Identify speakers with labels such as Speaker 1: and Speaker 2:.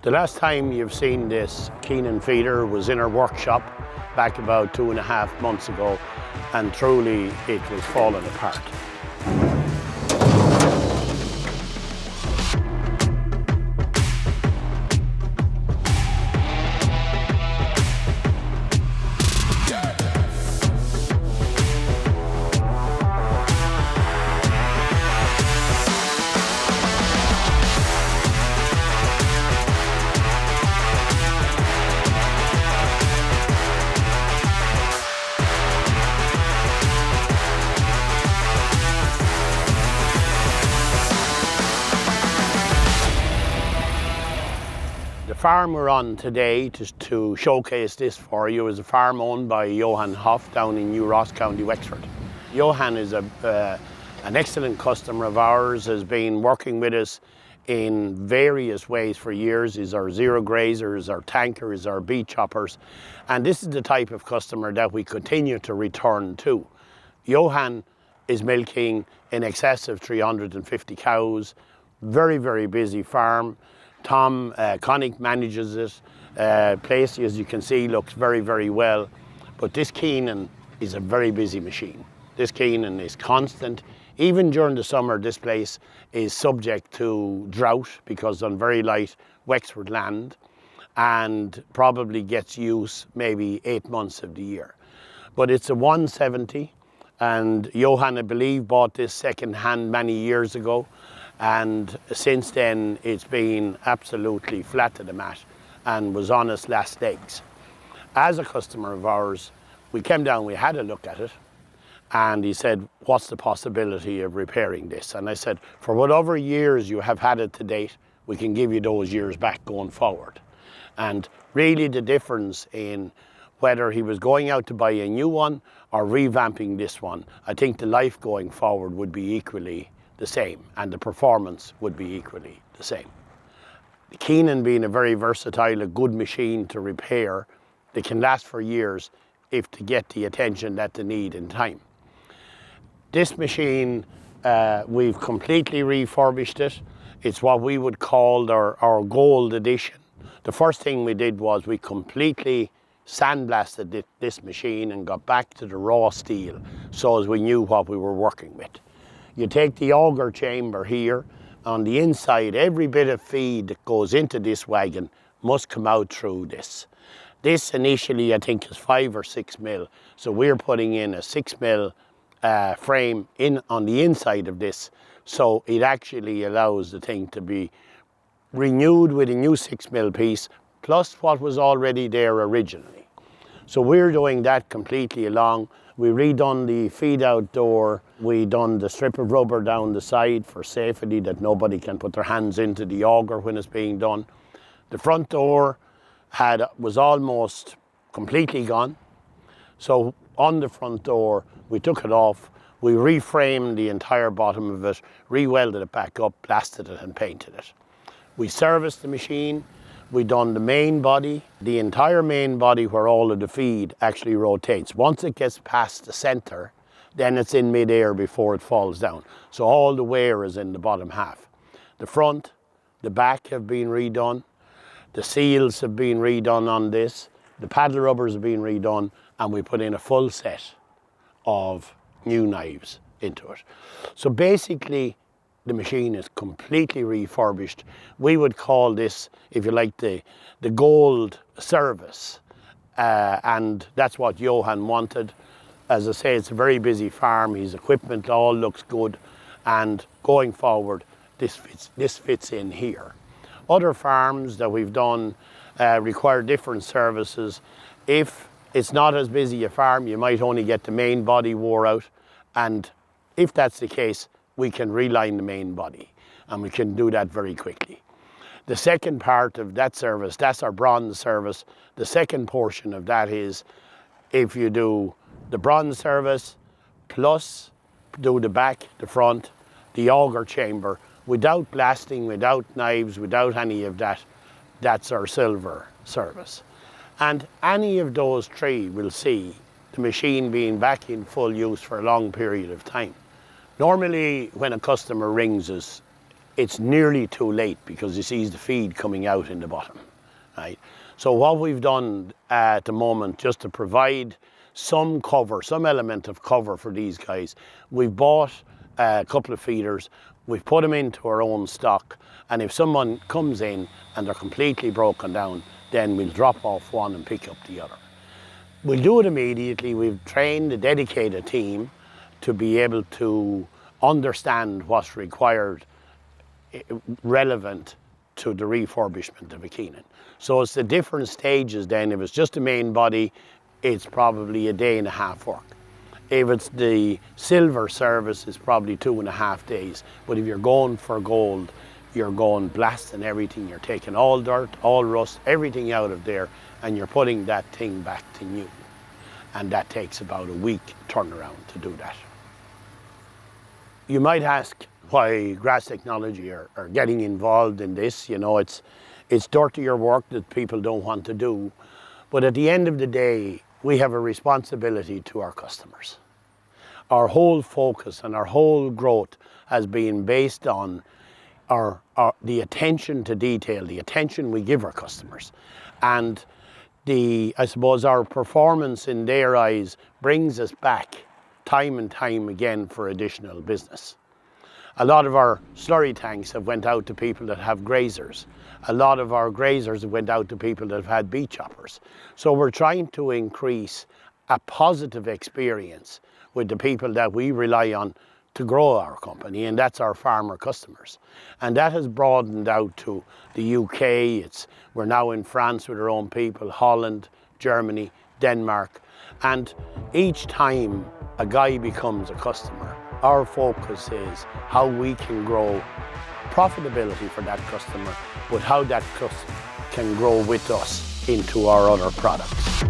Speaker 1: The last time you've seen this Keenan feeder was in our workshop back about 2.5 months ago, and truly it was falling apart. The farm we're on today, just to showcase this for you, is a farm owned by Johan Hoff down in New Ross, County Wexford. Johan is an excellent customer of ours, has been working with us in various ways for years. He's our zero grazers, our tankers, our beet choppers, and this is the type of customer that we continue to return to. Johan is milking in excess of 350 cows, very, very busy farm. Tom Connick manages this place, as you can see, looks very, very well. But this Keenan is a very busy machine. This Keenan is constant. Even during the summer, this place is subject to drought because on very light Wexford land, and probably gets use maybe 8 months of the year. But it's a 170, and Johan, I believe, bought this second hand many years ago. And since then, it's been absolutely flat to the mat and was on its last legs. As a customer of ours, we came down, we had a look at it, and he said, what's the possibility of repairing this? And I said, for whatever years you have had it to date, we can give you those years back going forward. And really the difference in whether he was going out to buy a new one or revamping this one, I think the life going forward would be equally the same, and the performance would be equally the same. The Keenan being a very versatile, a good machine to repair, they can last for years if to get the attention that they need in time. This machine, we've completely refurbished it. It's what we would call our gold edition. The first thing we did was we completely sandblasted this machine and got back to the raw steel so as we knew what we were working with. You take the auger chamber here, on the inside, every bit of feed that goes into this wagon must come out through this. This initially, I think, is 5 or 6 mil. So we're putting in a 6 mil frame in on the inside of this. So it actually allows the thing to be renewed with a new 6 mil piece, plus what was already there originally. So we're doing that completely along. We redone the feed out door. We done the strip of rubber down the side for safety, that nobody can put their hands into the auger when it's being done. The front door was almost completely gone. So on the front door, we took it off. We reframed the entire bottom of it, re-welded it back up, blasted it and painted it. We serviced the machine. We done the main body, the entire main body where all of the feed actually rotates. Once it gets past the center, then it's in mid-air before it falls down. So all the wear is in the bottom half. The front, the back have been redone. The seals have been redone on this. The paddle rubbers have been redone, and we put in a full set of new knives into it. So basically, the machine is completely refurbished. We would call this, if you like, the gold service. And that's what Johan wanted. As I say, it's a very busy farm. His equipment all looks good. And going forward, this fits in here. Other farms that we've done require different services. If it's not as busy a farm, you might only get the main body wore out. And if that's the case, we can reline the main body, and we can do that very quickly. The second part of that service, that's our bronze service. The second portion of that is if you do the bronze service plus do the back, the front, the auger chamber, without blasting, without knives, without any of that, that's our silver service. And any of those three will see the machine being back in full use for a long period of time. Normally, when a customer rings us, it's nearly too late because he sees the feed coming out in the bottom, right? So what we've done at the moment, just to provide some cover, some element of cover for these guys, we've bought a couple of feeders, we've put them into our own stock, and if someone comes in and they're completely broken down, then we'll drop off one and pick up the other. We'll do it immediately. We've trained a dedicated team to be able to understand what's required, relevant to the refurbishment of a Keenan. So it's the different stages then. If it's just the main body, it's probably a day and a half work. If it's the silver service, it's probably 2.5 days. But if you're going for gold, you're going blasting everything. You're taking all dirt, all rust, everything out of there, and you're putting that thing back to new. And that takes about a week turnaround to do that. You might ask why Grass Technology are getting involved in this. You know, it's dirtier work that people don't want to do. But at the end of the day, we have a responsibility to our customers. Our whole focus and our whole growth has been based on the attention to detail, the attention we give our customers. And I suppose our performance in their eyes brings us back time and time again for additional business. A lot of our slurry tanks have went out to people that have grazers. A lot of our grazers have went out to people that have had beet choppers. So we're trying to increase a positive experience with the people that we rely on to grow our company, and that's our farmer customers. And that has broadened out to the UK. We're now in France with our own people, Holland, Germany, Denmark. And each time a guy becomes a customer, our focus is how we can grow profitability for that customer, but how that customer can grow with us into our other products.